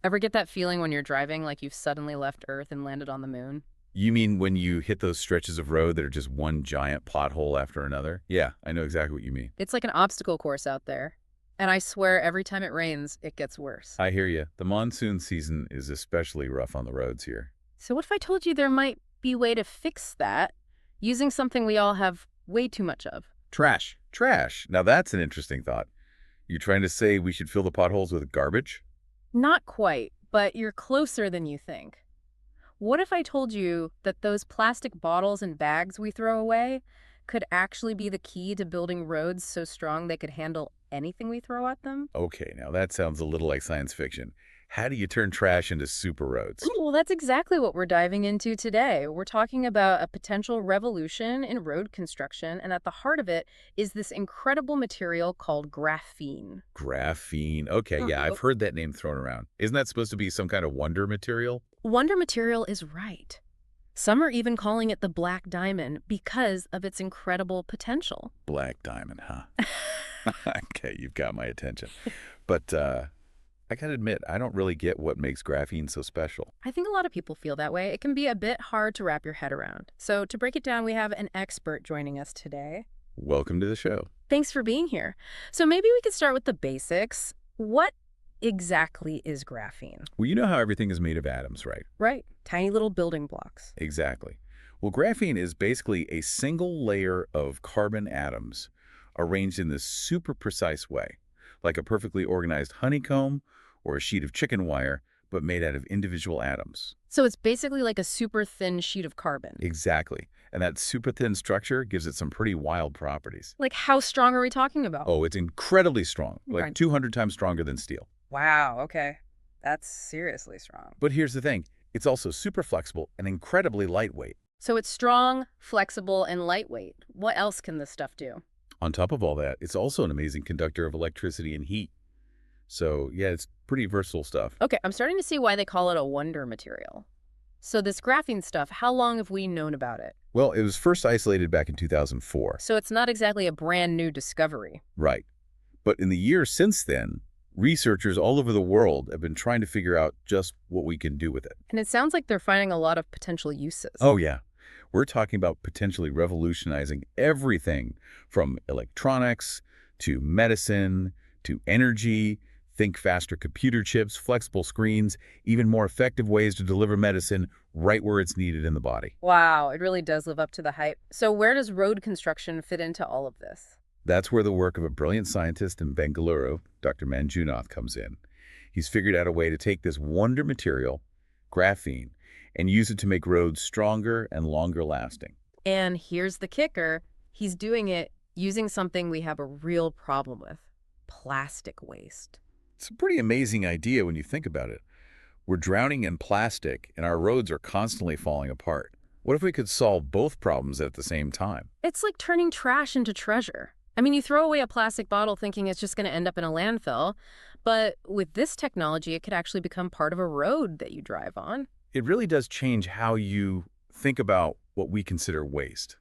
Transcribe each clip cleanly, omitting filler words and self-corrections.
Ever get that feeling when you're driving like you've suddenly left Earth and landed on the moon? You mean when you hit those stretches of road that are just one giant pothole after another? Yeah, I know exactly what you mean. It's like an obstacle course out there. And I swear every time it rains, it gets worse. I hear you. The monsoon season is especially rough on the roads here. So what if I told you there might be a way to fix that using something we all have way too much of? Trash. Trash. Now that's an interesting thought. You trying to say we should fill the potholes with garbage? Not quite, but you're closer than you think. What if I told you that those plastic bottles and bags we throw away could actually be the key to building roads so strong they could handle anything we throw at them? Okay, now that sounds a little like science fiction. How do you turn trash into super roads? Well, that's exactly what we're diving into today. We're talking about a potential revolution in road construction, and at the heart of it is this incredible material called graphene. Graphene. Okay, yeah, I've heard that name thrown around. Isn't that supposed to be some kind of wonder material? Wonder material is right. Some are even calling it the black diamond because of its incredible potential. Black diamond, huh? Okay, you've got my attention. But I gotta admit, I don't really get what makes graphene so special. I think a lot of people feel that way. It can be a bit hard to wrap your head around. So to break it down, we have an expert joining us today. Welcome to the show. Thanks for being here. So maybe we could start with the basics. What exactly is graphene? Well, you know how everything is made of atoms, right? Right, tiny little building blocks. Exactly. Well, graphene is basically a single layer of carbon atoms arranged in this super precise way, like a perfectly organized honeycomb or a sheet of chicken wire, but made out of individual atoms. So it's basically like a super thin sheet of carbon. Exactly. And that super thin structure gives it some pretty wild properties. Like how strong are we talking about? Oh, it's incredibly strong, like Right. 200 times stronger than steel. Wow, okay. That's seriously strong. But here's the thing. It's also super flexible and incredibly lightweight. So it's strong, flexible, and lightweight. What else can this stuff do? On top of all that, it's also an amazing conductor of electricity and heat. So, yeah, it's pretty versatile stuff. Okay, I'm starting to see why they call it a wonder material. So this graphene stuff, how long have we known about it? Well, it was first isolated back in 2004. So it's not exactly a brand new discovery. Right. But in the years since then, researchers all over the world have been trying to figure out just what we can do with it. And it sounds like they're finding a lot of potential uses. Oh, yeah. We're talking about potentially revolutionizing everything from electronics to medicine to energy. Think faster computer chips, flexible screens, even more effective ways to deliver medicine right where it's needed in the body. Wow, it really does live up to the hype. So where does road construction fit into all of this? That's where the work of a brilliant scientist in Bengaluru, Dr. Manjunath, comes in. He's figured out a way to take this wonder material, graphene, and use it to make roads stronger and longer lasting. And here's the kicker. He's doing it using something we have a real problem with: plastic waste. It's a pretty amazing idea when you think about it. We're drowning in plastic, and our roads are constantly falling apart. What if we could solve both problems at the same time? It's like turning trash into treasure. I mean, you throw away a plastic bottle thinking it's just going to end up in a landfill, but with this technology, it could actually become part of a road that you drive on. It really does change how you think about what we consider waste.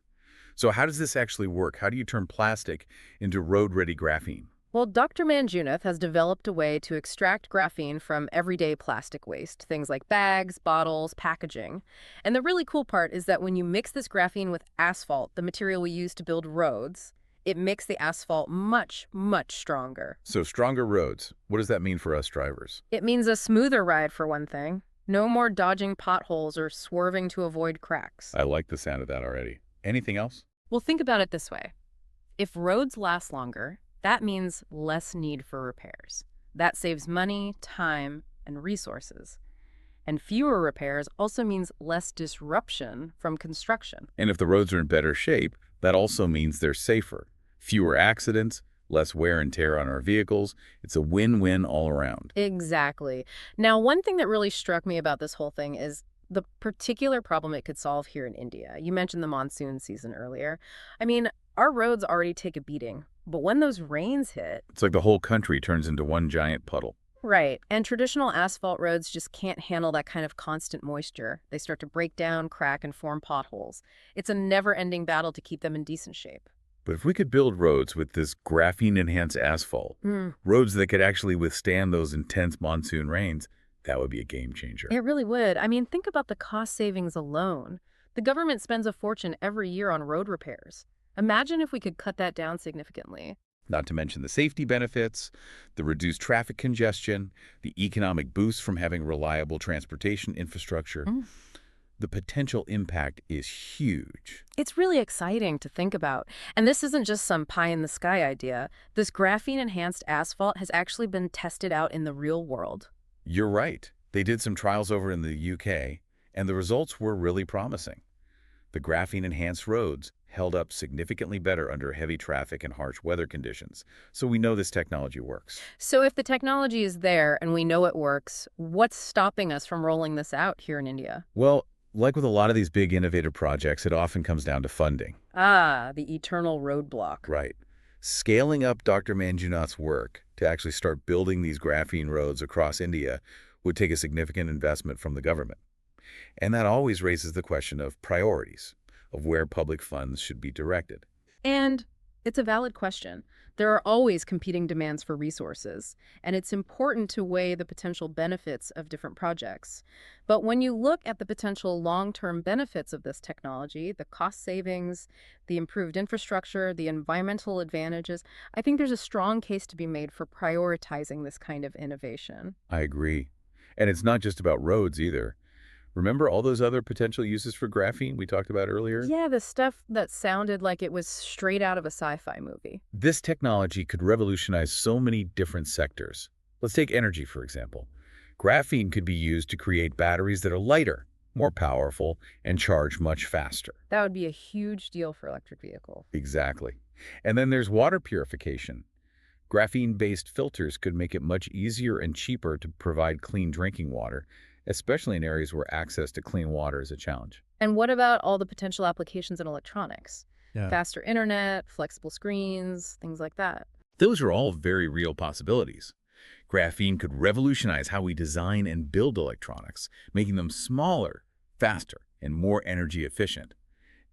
So how does this actually work? How do you turn plastic into road-ready graphene? Well, Dr. Manjunath has developed a way to extract graphene from everyday plastic waste, things like bags, bottles, packaging. And the really cool part is that when you mix this graphene with asphalt, the material we use to build roads, it makes the asphalt much, much stronger. So stronger roads. What does that mean for us drivers? It means a smoother ride, for one thing. No more dodging potholes or swerving to avoid cracks. I like the sound of that already. Anything else? Well, think about it this way. If roads last longer, that means less need for repairs. That saves money, time, and resources. And fewer repairs also means less disruption from construction. And if the roads are in better shape, that also means they're safer. Fewer accidents, less wear and tear on our vehicles. It's a win-win all around. Exactly. Now, one thing that really struck me about this whole thing is the particular problem it could solve here in India. You mentioned the monsoon season earlier. I mean, our roads already take a beating, but when those rains hit... It's like the whole country turns into one giant puddle. Right, and traditional asphalt roads just can't handle that kind of constant moisture. They start to break down, crack, and form potholes. It's a never-ending battle to keep them in decent shape. But if we could build roads with this graphene-enhanced asphalt, roads that could actually withstand those intense monsoon rains, That would be a game changer. It really would. I mean, think about the cost savings alone. The government spends a fortune every year on road repairs. Imagine if we could cut that down significantly. Not to mention the safety benefits, the reduced traffic congestion, the economic boost from having reliable transportation infrastructure. Mm. The potential impact is huge. It's really exciting to think about. And this isn't just some pie-in-the-sky idea. This graphene-enhanced asphalt has actually been tested out in the real world. You're right. They did some trials over in the UK, and the results were really promising. The graphene-enhanced roads held up significantly better under heavy traffic and harsh weather conditions, so we know this technology works. So if the technology is there and we know it works, what's stopping us from rolling this out here in India? Well, like with a lot of these big innovative projects, it often comes down to funding. Ah, the eternal roadblock. Right. Scaling up Dr. Manjunath's work to actually start building these graphene roads across India would take a significant investment from the government. And that always raises the question of priorities, of where public funds should be directed. And it's a valid question. There are always competing demands for resources, and it's important to weigh the potential benefits of different projects. But when you look at the potential long-term benefits of this technology, the cost savings, the improved infrastructure, the environmental advantages, I think there's a strong case to be made for prioritizing this kind of innovation. I agree. And it's not just about roads either. Remember all those other potential uses for graphene we talked about earlier? Yeah, the stuff that sounded like it was straight out of a sci-fi movie. This technology could revolutionize so many different sectors. Let's take energy, for example. Graphene could be used to create batteries that are lighter, more powerful, and charge much faster. That would be a huge deal for electric vehicles. Exactly. And then there's water purification. Graphene-based filters could make it much easier and cheaper to provide clean drinking water, especially in areas where access to clean water is a challenge. And what about all the potential applications in electronics? Yeah. Faster internet, flexible screens, things like that. Those are all very real possibilities. Graphene could revolutionize how we design and build electronics, making them smaller, faster, and more energy efficient.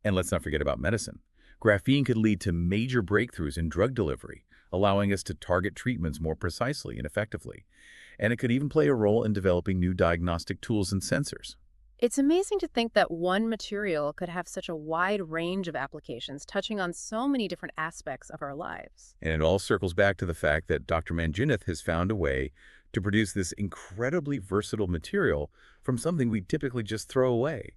And let's not forget about medicine. Graphene could lead to major breakthroughs in drug delivery, allowing us to target treatments more precisely and effectively. And it could even play a role in developing new diagnostic tools and sensors. It's amazing to think that one material could have such a wide range of applications, touching on so many different aspects of our lives. And it all circles back to the fact that Dr. Manjunath has found a way to produce this incredibly versatile material from something we typically just throw away,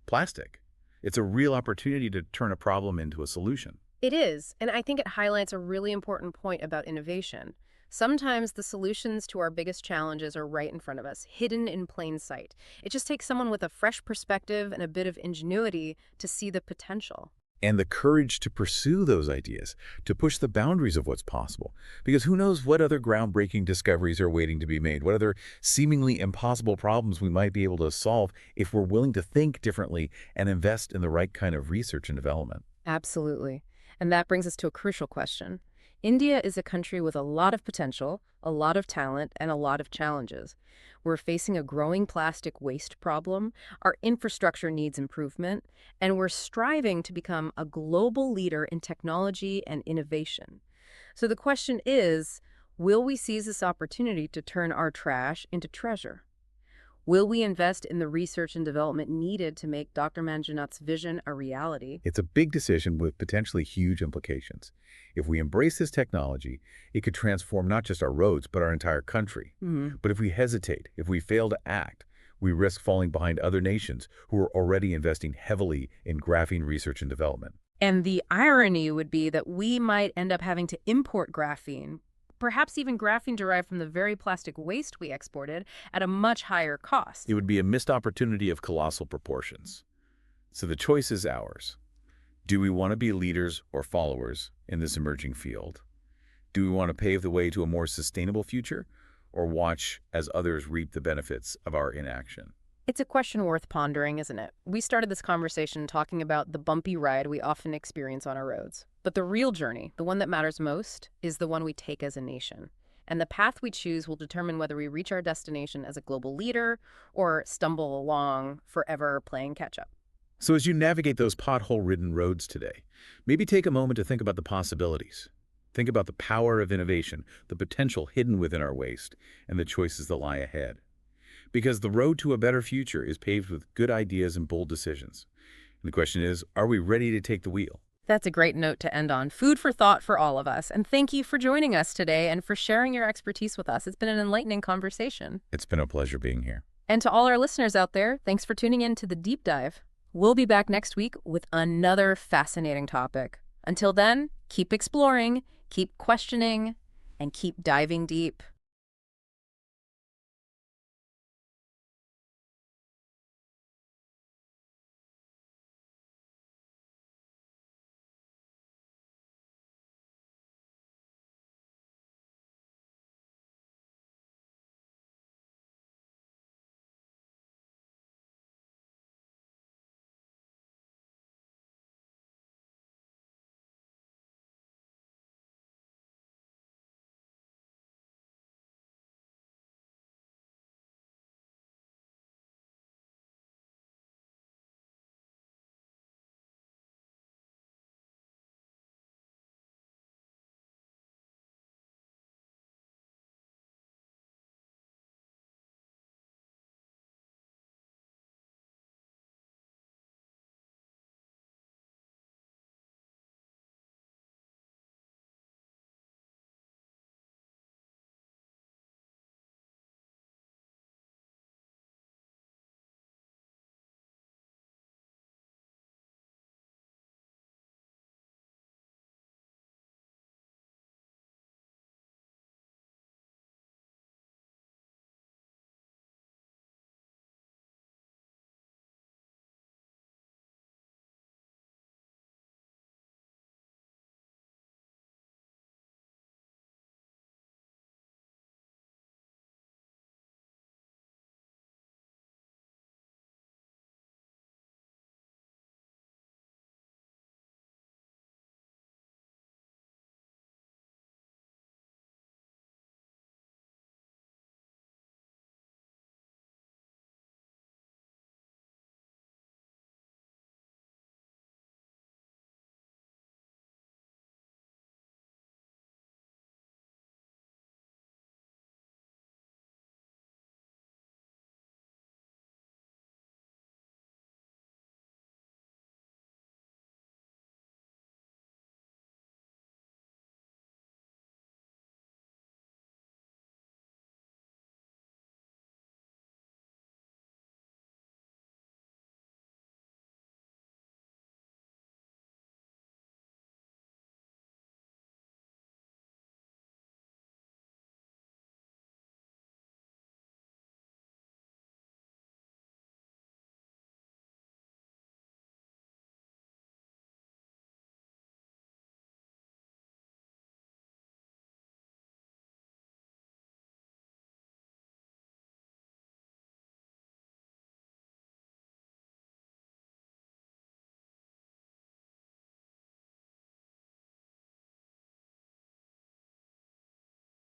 plastic. It's a real opportunity to turn a problem into a solution. It is, and I think it highlights a really important point about innovation. Sometimes the solutions to our biggest challenges are right in front of us, hidden in plain sight. It just takes someone with a fresh perspective and a bit of ingenuity to see the potential. And the courage to pursue those ideas, to push the boundaries of what's possible. Because who knows what other groundbreaking discoveries are waiting to be made, what other seemingly impossible problems we might be able to solve if we're willing to think differently and invest in the right kind of research and development. Absolutely. And that brings us to a crucial question. India is a country with a lot of potential, a lot of talent, and a lot of challenges. We're facing a growing plastic waste problem, our infrastructure needs improvement, and we're striving to become a global leader in technology and innovation. So the question is, will we seize this opportunity to turn our trash into treasure? Will we invest in the research and development needed to make Dr. Manjunath's vision a reality? It's a big decision with potentially huge implications. If we embrace this technology, it could transform not just our roads, but our entire country. But if we hesitate, if we fail to act, we risk falling behind other nations who are already investing heavily in graphene research and development. And the irony would be that we might end up having to import graphene, perhaps even graphene derived from the very plastic waste we exported, at a much higher cost. It would be a missed opportunity of colossal proportions. So the choice is ours. Do we want to be leaders or followers in this emerging field? Do we want to pave the way to a more sustainable future, or watch as others reap the benefits of our inaction? It's a question worth pondering, isn't it? We started this conversation talking about the bumpy ride we often experience on our roads. But the real journey, the one that matters most, is the one we take as a nation. And the path we choose will determine whether we reach our destination as a global leader or stumble along forever playing catch-up. So as you navigate those pothole-ridden roads today, maybe take a moment to think about the possibilities. Think about the power of innovation, the potential hidden within our waste, and the choices that lie ahead. because the road to a better future is paved with good ideas and bold decisions. And the question is, are we ready to take the wheel? That's a great note to end on. Food for thought for all of us. And thank you for joining us today and for sharing your expertise with us. It's been an enlightening conversation. It's been a pleasure being here. And to all our listeners out there, thanks for tuning in to the Deep Dive. We'll be back next week with another fascinating topic. Until then, keep exploring, keep questioning, and keep diving deep.